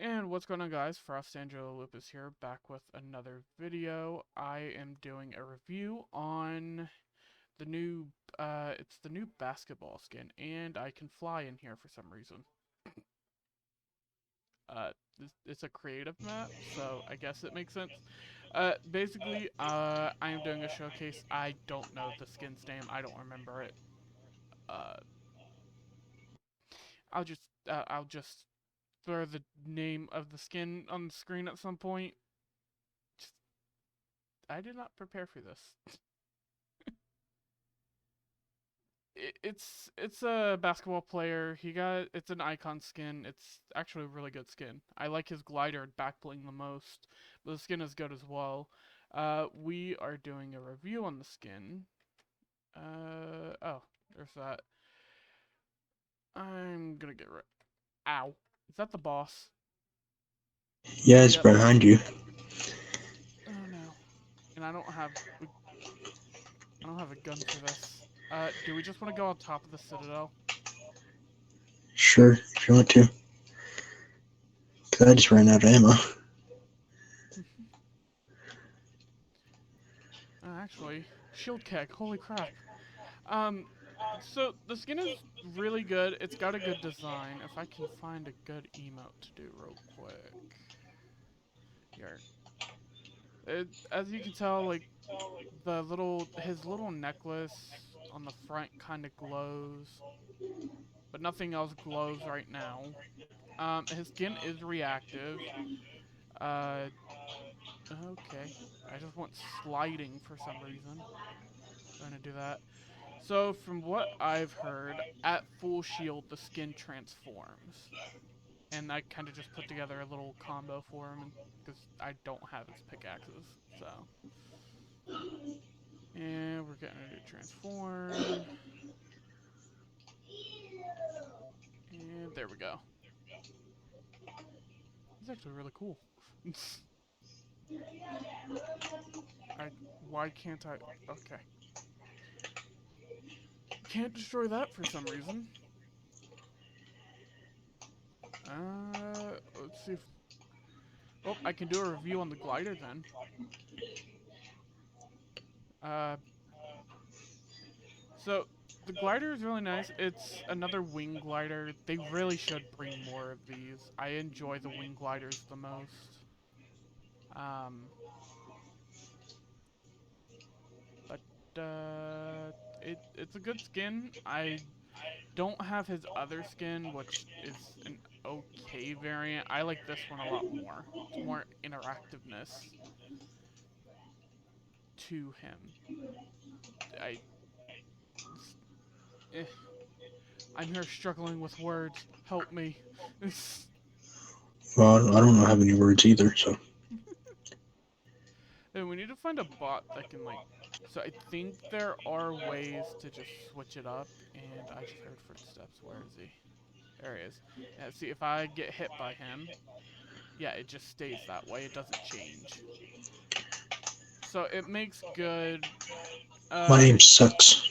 And what's going on, guys? Frostangelo Lupus here, back with another video. I am doing a review on the new, it's the new basketball skin, and I can fly in here for some reason. It's a creative map, so I guess it makes sense. Basically, I am doing a showcase. I don't know the skin's name. I don't remember it. Uh, I'll just throw the name of the skin on the screen at some point. Just I did not prepare for this. It's a basketball player. It's an icon skin. It's actually a really good skin. I like his glider and back bling the most, but the skin is good as well. We are doing a review on the skin. Oh, there's that. I'm gonna get rid. Ow, is that the boss? Yeah, it's Yep. behind you. Oh no, and I don't have a gun for this. Do we just want to go on top of the citadel? Sure, if you want to. Cause I just ran out of ammo. Actually, shield keg. Holy crap. Um, so the skin is really good. It's got a good design. If I can find a good emote to do real quick. Here. As you can tell, like his little necklace on the front kind of glows, but nothing else glows right now. His skin is reactive. Uh, okay. I just want sliding for some reason. So I'm gonna do that. So from what I've heard, at full shield the skin transforms. And I kind of just put together a little combo for him because I don't have his pickaxes. So, and we're getting ready to transform. And there we go. He's actually really cool. I why can't I? Okay, can't destroy that for some reason. Let's see if. Oh, I can do a review on the glider then. Uh, So the glider is really nice. It's another wing glider. They really should bring more of these. I enjoy the wing gliders the most. Um, but it's a good skin. I don't have his other skin, which is an okay variant. I like this one a lot more. It's more interactiveness to him. I eh, I'm here struggling with words. Help me. Well, I don't have any words either, so. And we need to find a bot that can like. So I think there are ways to just switch it up. And I just heard footsteps. Where is he? There he is. And see if I get hit by him. Yeah, it just stays that way. It doesn't change. So it makes good. My name I sucks.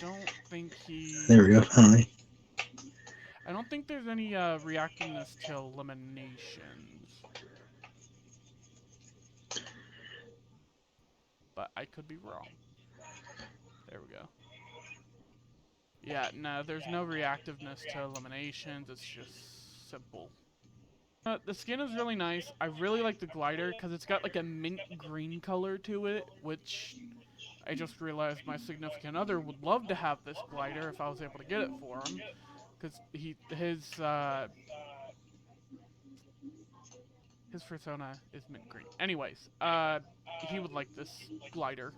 don't think he. There we go, finally. I don't think there's any reactiveness to eliminations. But I could be wrong. There we go. Yeah, no, there's no reactiveness to eliminations. It's just simple. The skin is really nice. I really like the glider because it's got like a mint green color to it, which I just realized my significant other would love to have this glider if I was able to get it for him, because his persona is mint green. Anyways, he would like this glider.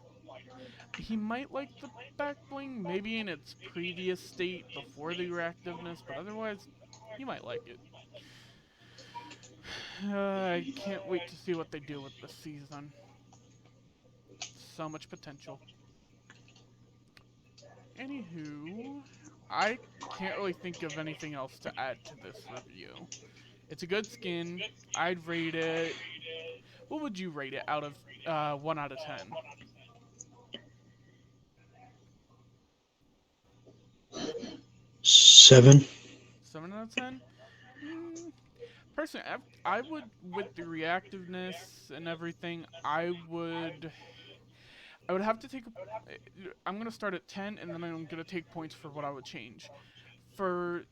He might like the back bling, maybe in its previous state before the reactiveness, but otherwise, he might like it. I can't wait to see what they do with this season. So much potential. Anywho, I can't really think of anything else to add to this review. It's a good skin. I'd rate it. What would you rate it out of 1 out of 10? 7. 7 out of 10? Mm, Personally, I would, with the reactiveness and everything, I would have to take. I'm gonna start at 10, and then I'm gonna take points for what I would change. For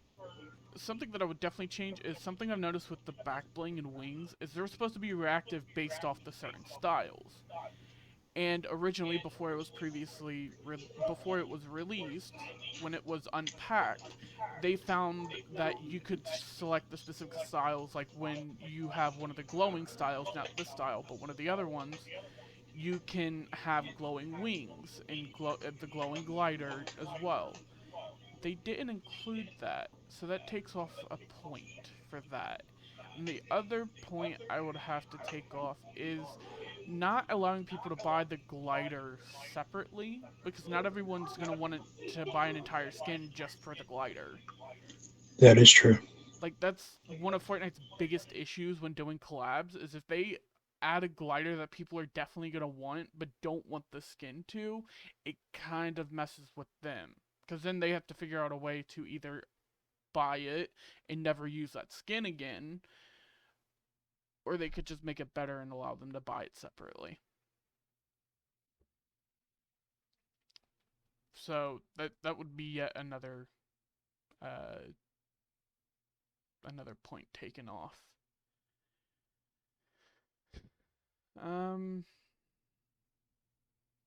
something that I would definitely change is something I've noticed with the back bling and wings is they're supposed to be reactive based off the certain styles. And originally, before it was released, when it was unpacked, they found that you could select the specific styles. Like when you have one of the glowing styles, not this style, but one of the other ones, you can have glowing wings and the glowing glider as well. They didn't include that, so that takes off a point for that. And the other point I would have to take off is not allowing people to buy the glider separately, because not everyone's going to want to buy an entire skin just for the glider. That is true. Like, that's one of Fortnite's biggest issues when doing collabs, is if they add a glider that people are definitely going to want but don't want the skin to, it kind of messes with them, because then they have to figure out a way to either buy it and never use that skin again, or they could just make it better and allow them to buy it separately. So that would be yet uh, another point taken off. Um,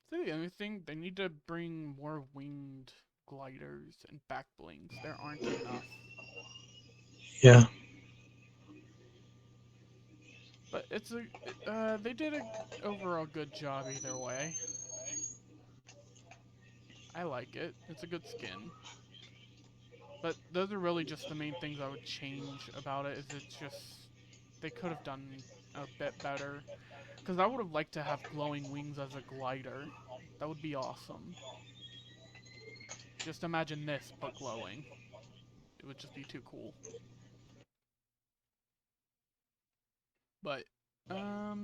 so the other thing, they need to bring more winged gliders and back blings. There aren't enough, Yeah. but they did a overall good job either way. I like it. It's a good skin. But those are really just the main things I would change about it. Is it's just they could have done a bit better. Because I would have liked to have glowing wings as a glider. That would be awesome. Just imagine this, but glowing. It would just be too cool. But I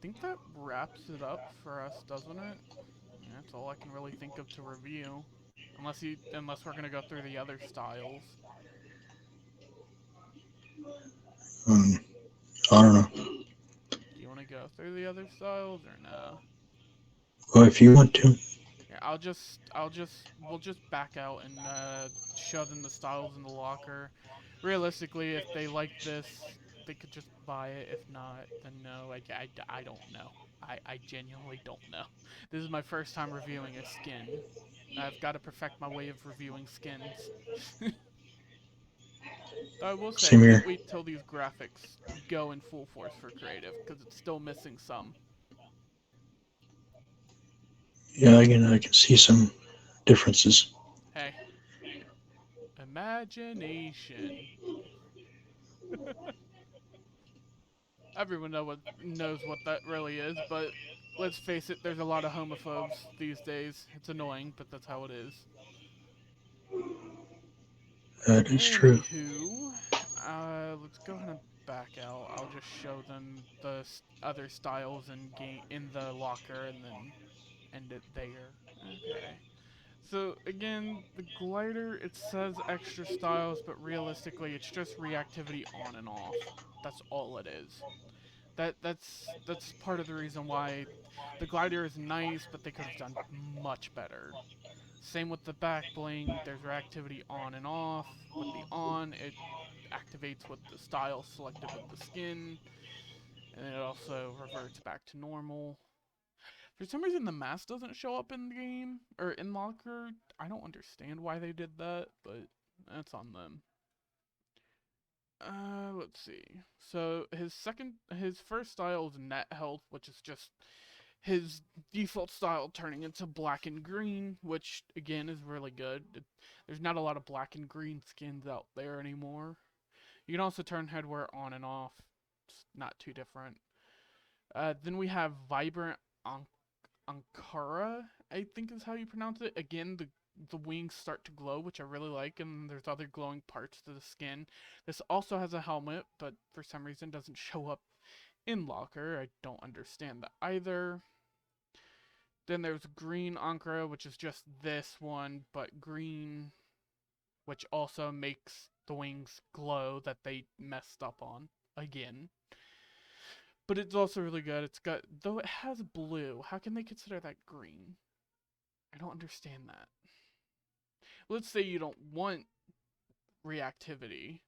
think that wraps it up for us, doesn't it? Yeah, that's all I can really think of to review. Unless we're gonna go through the other styles. Um, I don't know. Do you want to go through the other styles or no? Well, if you want to. Yeah, we'll just back out and show them the styles in the locker. Realistically, if they like this, they could just buy it. If not, then no. I don't know. I genuinely don't know. This is my first time reviewing a skin. I've got to perfect my way of reviewing skins. Though I will say, I Same can't here. wait till these graphics go in full force for creative, because it's still missing some. Yeah, I can see some differences. Hey, imagination. Everyone knows what that really is, but let's face it, there's a lot of homophobes these days. It's annoying, but that's how it is. That is true. Anywho, let's go ahead and back out. I'll just show them the other styles in the locker, and then end it there. Okay. So again, the glider, it says extra styles, but realistically, it's just reactivity on and off. That's all it is. That's part of the reason why the glider is nice, but they could have done much better. Same with the back bling. There's reactivity on and off. With the on, it activates with the style selected with the skin, and it also reverts back to normal. For some reason, the mask doesn't show up in the game or in locker. I don't understand why they did that, but that's on them. Let's see. So his first style is net health, which is just his default style turning into black and green, which again is really good. There's not a lot of black and green skins out there anymore. You can also turn headwear on and off. It's not too different. Then we have vibrant Ankara, I think is how you pronounce it. Again, the wings start to glow, which I really like, and there's other glowing parts to the skin. This also has a helmet, but for some reason doesn't show up in locker. I don't understand that either. Then there's green Ankara, which is just this one, but green, which also makes the wings glow that they messed up on again. But it's also really good. It's got, though it has blue, how can they consider that green? I don't understand that. Let's say you don't want reactivity.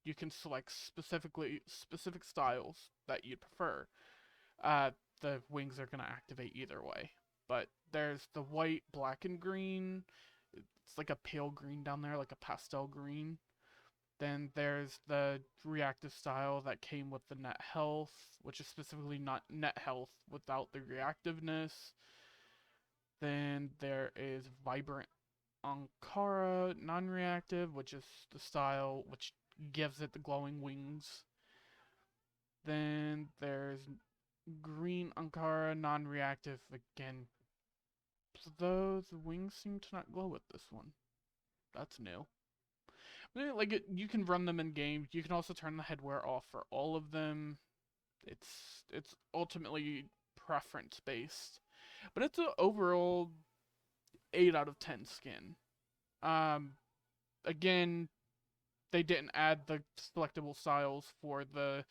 You can select specific styles that you'd prefer. Uh, the wings are gonna activate either way. But there's the white, black, and green. It's like a pale green down there, like a pastel green. Then there's the reactive style that came with the net health, which is specifically not net health without the reactiveness. Then there is vibrant Ankara non-reactive, which is the style which gives it the glowing wings. Then there's green Ankara non-reactive again. Though the wings seem to not glow with this one. That's new. Like you can run them in game. You can also turn the headwear off for all of them. It's ultimately preference based, but it's an overall 8 out of 10 skin. Um, Again, they didn't add the selectable styles for the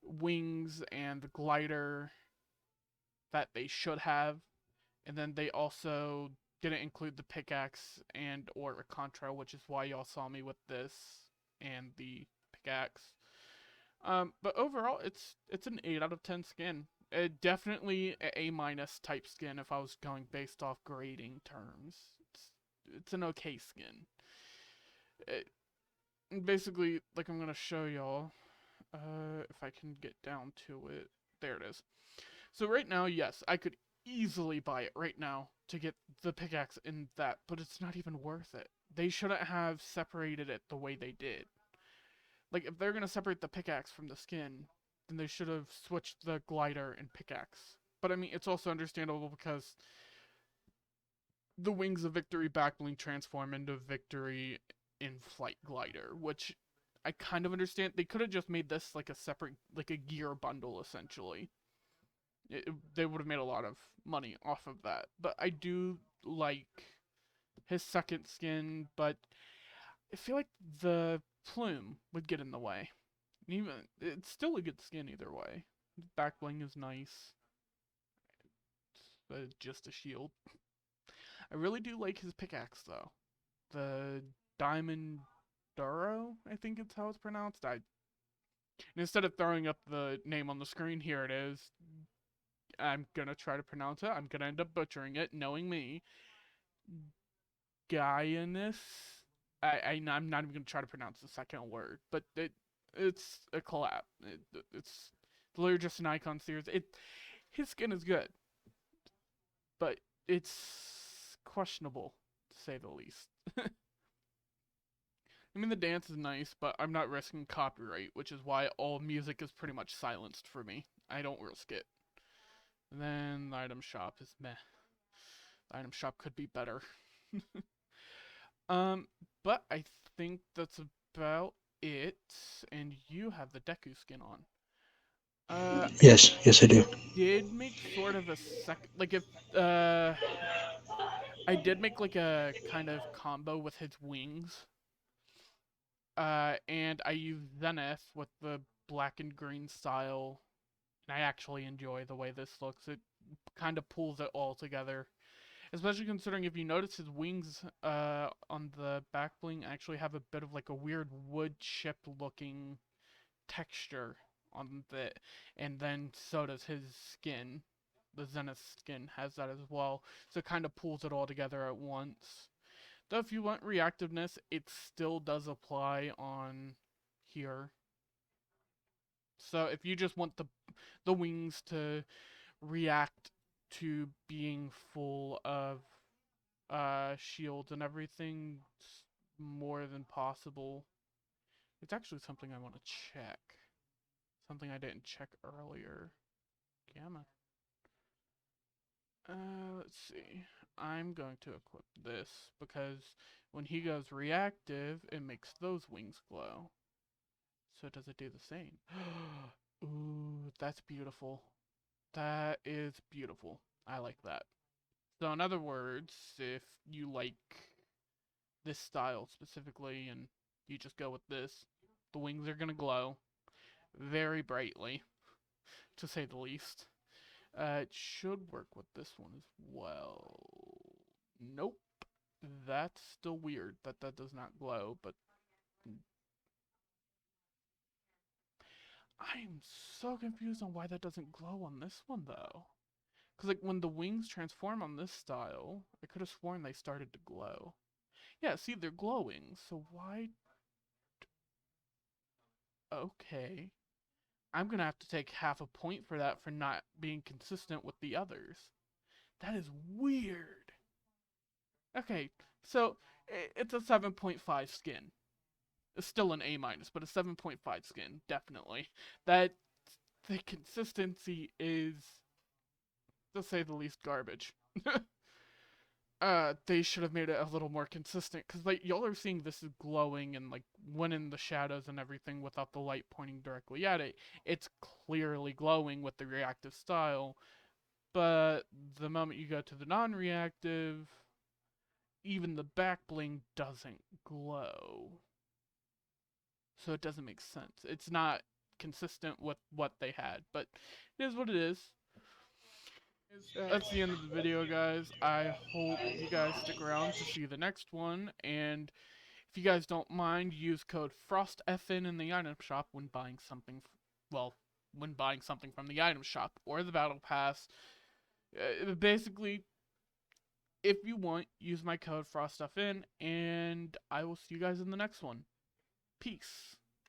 wings and the glider that they should have, and then they also didn't include the pickaxe and or a contra, which is why y'all saw me with this and the pickaxe. But overall, it's an 8 out of 10 skin. Definitely a minus type skin if I was going based off grading terms. It's an okay skin. It, Basically, like I'm gonna show y'all, if I can get down to it. There it is. So right now, yes, I could easily buy it right now to get the pickaxe in that, but it's not even worth it. They shouldn't have separated it the way they did. Like, if they're gonna separate the pickaxe from the skin, then they should have switched the glider and pickaxe. But I mean, it's also understandable because the Wings of Victory backbling transform into Victory in Flight glider, which I kind of understand. They could have just made this like a separate, like a gear bundle essentially. They would have made a lot of money off of that. But I do like his second skin, but I feel like the plume would get in the way. Even it's still a good skin either way. Back bling is nice. Just a shield. I really do like his pickaxe though. The Diamond Duro, I think it's how it's pronounced. Instead of throwing up the name on the screen, here it is. I'm gonna try to pronounce it. I'm gonna end up butchering it, knowing me. Giannis. I'm not even gonna try to pronounce the second word, but it's a collab. It's literally just an icon series. His skin is good, but it's questionable to say the least. I mean, the dance is nice, but I'm not risking copyright, which is why all music is pretty much silenced for me. I don't risk it. And then the item shop is meh. The item shop could be better. um, but I think that's about it. And you have the Deku skin on. I Yes, yes, I do. did make sort of a like if I did make like a kind of combo with his wings. And I use Zenith with the black and green style, and I actually enjoy the way this looks. It kind of pulls it all together. Especially considering if you notice his wings on the back bling actually have a bit of like a weird wood chip looking texture on the, and then so does his skin. The Zenith skin has that as well, so it kind of pulls it all together at once. Though if you want reactiveness, it still does apply on here. So if you just want the wings to react to being full of shields and everything, it's more than possible. It's actually something I want to check. Something I didn't check earlier. Gamma. Let's see. I'm going to equip this because when he goes reactive, it makes those wings glow. So does it do the same? Ooh, that's beautiful. That is beautiful. I like that. So in other words, if you like this style specifically and You just go with this. The wings are gonna glow very brightly, to say the least. It should work with this one as well. Nope. That's still weird that that does not glow, but I'm so confused on why that doesn't glow on this one though. Because like when the wings transform on this style, I could have sworn they started to glow. Yeah, see, they're glowing, so why? Okay. I'm gonna have to take half a point for that for not being consistent with the others. That is weird. Okay, so it's a 7.5 skin. It's still an A minus, but a 7.5 skin, definitely. That the consistency is, to say the least, garbage. They should have made it a little more consistent because like y'all are seeing this is glowing and like when in the shadows and everything without the light pointing directly at it, it's clearly glowing with the reactive style. But the moment you go to the non-reactive, even the back bling doesn't glow, so it doesn't make sense. It's not consistent with what they had, but it is what it is. That's the end of the video, guys. I hope you guys stick around to see the next one, and if you guys don't mind, use code FROSTFN in the item shop when buying something, well, when buying something from the item shop or the battle pass. Basically, if you want, use my code FROSTFN, and I will see you guys in the next one. Peace.